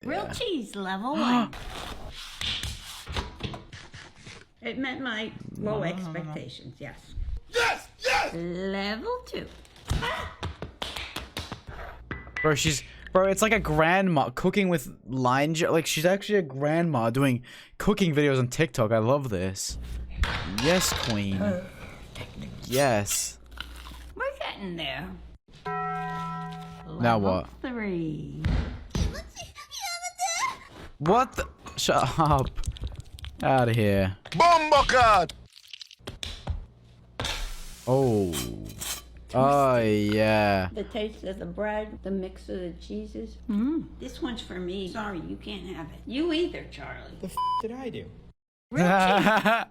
Grilled cheese, level 1. It met my low expectations, yes. Yes! Yes! Level 2. Bro, it's like a grandma cooking with like she's actually a grandma doing cooking videos on TikTok. I love this. Yes, queen. Yes. We're getting there. Now what? 3. What the? Shut up. Out of here. Bombocard! Oh. Oh, yeah. The taste of the bread, the mix of the cheeses. This one's for me. Sorry, you can't have it. You either, Charlie. The f did I do? Grilled cheese.